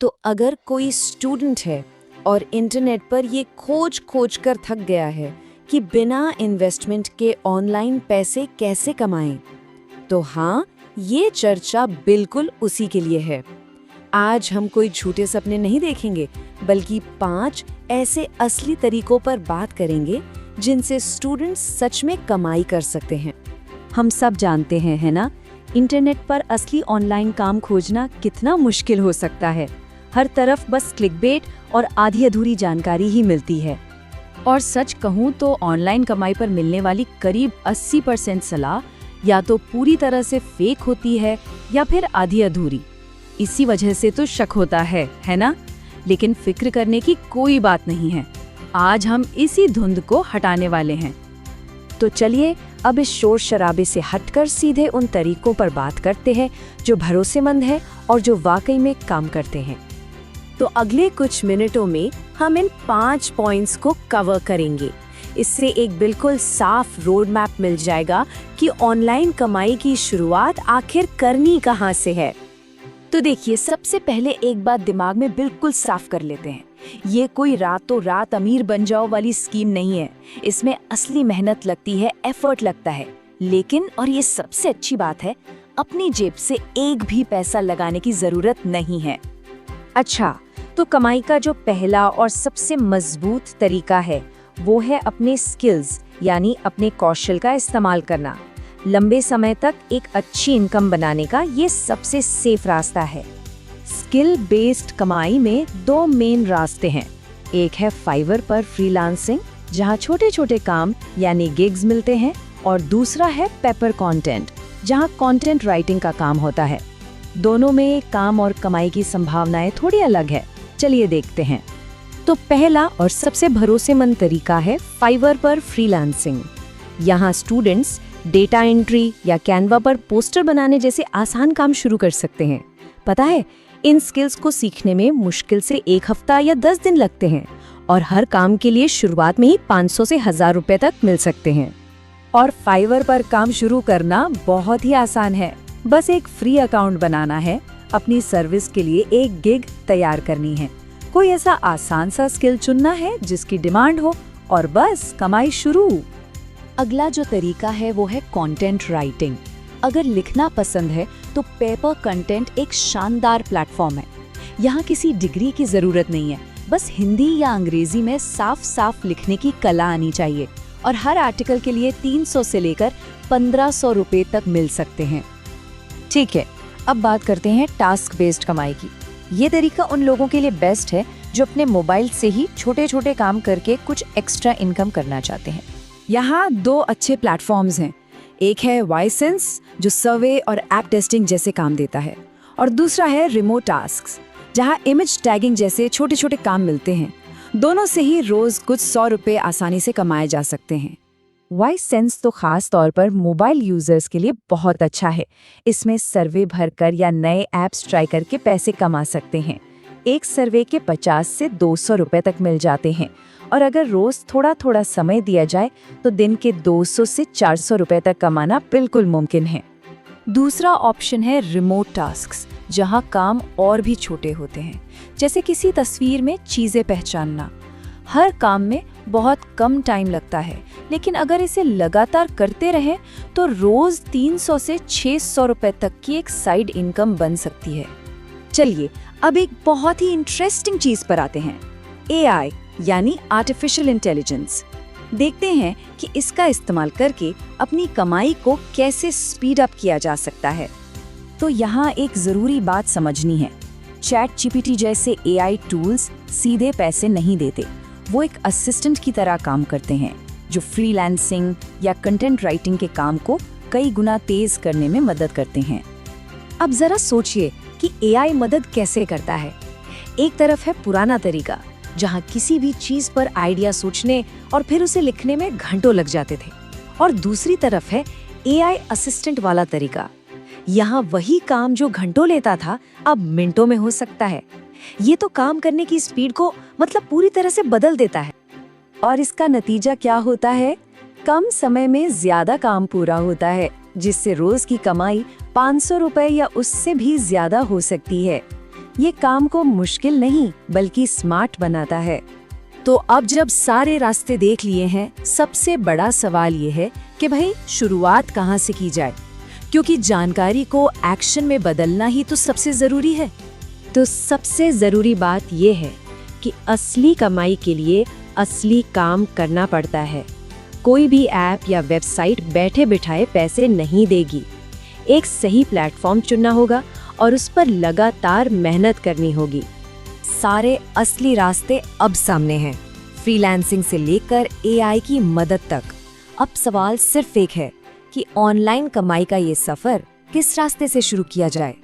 तो अगर कोई स्टूडेंट है और इंटरनेट पर ये खोज खोज कर थक गया है कि बिना इन्वेस्टमेंट के ऑनलाइन पैसे कैसे कमाएं, तो हाँ, ये चर्चा बिल्कुल उसी के लिए है। आज हम कोई झूठे सपने नहीं देखेंगे, बल्कि 5 ऐसे असली तरीकों पर बात करेंगे जिनसे स्टूडेंट्स सच में कमाई कर सकते हैं। हम सब जानते हैं, है ना, इंटरनेट पर असली ऑनलाइन काम खोजना कितना मुश्किल हो सकता है। हर तरफ बस क्लिकबेट और आधी अधूरी जानकारी ही मिलती है। और सच कहूँ तो ऑनलाइन कमाई पर मिलने वाली करीब 80% सलाह या तो पूरी तरह से फेक होती है या फिर आधी अधूरी। इसी वजह से तो शक होता है ना? लेकिन फिक्र करने की कोई बात नहीं है। आज हम इसी धुंध को हटाने वाले हैं। तो चलिए अब इस शोर शराबे से हटकर सीधे उन तरीकों पर बात करते हैं जो भरोसेमंद है और जो वाकई में काम करते हैं। तो अगले कुछ मिनटों में हम इन 5 पॉइंट्स को कवर करेंगे। इससे एक बिल्कुल साफ रोड मैप मिल जाएगा कि ऑनलाइन कमाई की शुरुआत आखिर करनी कहाँ से है। तो देखिए, सबसे पहले एक बात दिमाग में बिल्कुल साफ कर लेते हैं। ये कोई रातों रात अमीर बन जाओ वाली स्कीम नहीं है। इसमें असली मेहनत लगती है, एफर्ट लगता है। लेकिन, और ये सबसे अच्छी बात है, अपनी जेब से एक भी पैसा लगाने की जरूरत नहीं है। अच्छा, तो कमाई का जो पहला और सबसे मजबूत तरीका है वो है अपने स्किल्स यानी अपने कौशल का इस्तेमाल करना। लंबे समय तक एक अच्छी इनकम बनाने का ये सबसे सेफ रास्ता है। स्किल बेस्ड कमाई में 2 मेन रास्ते हैं। एक है फाइवर पर फ्रीलांसिंग, जहाँ छोटे छोटे काम यानी गिग्स मिलते हैं, और दूसरा है पेपर कंटेंट, जहाँ कंटेंट राइटिंग का काम होता है। दोनों में काम और कमाई की संभावनाएं थोड़ी अलग है। चलिए देखते हैं। तो पहला और सबसे भरोसेमंद तरीका है फाइवर पर फ्रीलांसिंग। यहाँ स्टूडेंट्स डेटा एंट्री या कैनवा पर पोस्टर बनाने जैसे आसान काम शुरू कर सकते हैं। पता है, इन स्किल्स को सीखने में मुश्किल से 1 हफ्ता या 10 दिन लगते हैं और हर काम के लिए शुरुआत में ही 500 से 1000 रुपए तक मिल सकते हैं। और फाइवर पर काम शुरू करना बहुत ही आसान है। बस एक फ्री अकाउंट बनाना है, अपनी सर्विस के लिए एक गिग तैयार करनी है, कोई ऐसा आसान सा स्किल चुनना है जिसकी डिमांड हो, और बस कमाई शुरू। अगला जो तरीका है वो है कंटेंट राइटिंग। अगर लिखना पसंद है तो पेपर कंटेंट एक शानदार प्लेटफॉर्म है। यहाँ किसी डिग्री की जरूरत नहीं है, बस हिंदी या अंग्रेजी में साफ साफ लिखने की कला आनी चाहिए। और हर आर्टिकल के लिए 300 से लेकर 1500 रुपए तक मिल सकते हैं। ठीक है, अब बात करते हैं टास्क बेस्ड कमाई की। ये तरीका उन लोगों के लिए बेस्ट है जो अपने मोबाइल से ही छोटे छोटे काम करके कुछ एक्स्ट्रा इनकम करना चाहते हैं। यहाँ 2 अच्छे प्लेटफॉर्म्स हैं। एक है वाइसेंस, जो सर्वे और ऐप टेस्टिंग जैसे काम देता है, और दूसरा है रिमोट टास्क्स, जहाँ इमेज टैगिंग जैसे छोटे छोटे काम मिलते हैं। दोनों से ही रोज कुछ 100 रुपए आसानी से कमाए जा सकते हैं। वाइसेंस तो खास तौर पर मोबाइल यूजर्स के लिए बहुत अच्छा है। इसमें सर्वे भरकर या नए ऐप्स ट्राई करके पैसे कमा सकते हैं। एक सर्वे के 50 से 200 रुपए तक मिल जाते हैं, और अगर रोज थोड़ा थोड़ा समय दिया जाए तो दिन के 200 से 400 रुपए तक कमाना बिल्कुल मुमकिन है। दूसरा ऑप्शन है रिमोट टास्क्स, जहां काम और भी छोटे होते हैं, जैसे किसी तस्वीर में चीजें पहचानना। हर काम में बहुत कम टाइम लगता है, लेकिन अगर इसे लगातार करते रहें तो रोज 300 से 600 रुपए तक की एक साइड इनकम बन सकती है। चलिए अब एक बहुत ही इंटरेस्टिंग चीज पर आते हैं, AI यानी आर्टिफिशियल इंटेलिजेंस। देखते हैं कि इसका इस्तेमाल करके अपनी कमाई को कैसे स्पीड अप किया जा सकता है। तो यहाँ एक जरूरी बात समझनी है। ChatGPT जैसे AI टूल्स सीधे पैसे नहीं देते। वो एक असिस्टेंट की तरह काम करते हैं, जो फ्रीलांसिंग या कंटेंट राइटिंग के काम को कई गुना तेज करने में मदद करते हैं। अब जरा सोचिए कि AI मदद कैसे करता है। एक तरफ है पुराना तरीका, जहाँ किसी भी चीज पर आइडिया सोचने और फिर उसे लिखने में घंटों लग जाते थे, और दूसरी तरफ है AI असिस्टेंट वाला तरीका। यहाँ वही काम जो घंटों लेता था अब मिनटों में हो सकता है। ये तो काम करने की स्पीड को मतलब पूरी तरह से बदल देता है। और इसका नतीजा क्या होता है? कम समय में ज्यादा काम पूरा होता है, जिससे रोज की कमाई 500 रुपए या उससे भी ज्यादा हो सकती है। ये काम को मुश्किल नहीं बल्कि स्मार्ट बनाता है। तो अब जब सारे रास्ते देख लिए हैं, सबसे बड़ा सवाल ये है कि भाई शुरुआत कहाँ से की जाए, क्योंकि जानकारी को एक्शन में बदलना ही तो सबसे ज़रूरी है। तो सबसे ज़रूरी बात ये है कि असली कमाई के लिए असली काम करना पड़ता है। कोई भी ऐप या वेबसाइट बैठे बिठाए पैसे नहीं देगी। एक सही प्लेटफॉर्म चुनना होगा और उस पर लगातार मेहनत करनी होगी। सारे असली रास्ते अब सामने हैं, फ्रीलांसिंग से लेकर एआई की मदद तक। अब सवाल सिर्फ एक है कि ऑनलाइन कमाई का ये सफ़र किस रास्ते से शुरू किया जाए।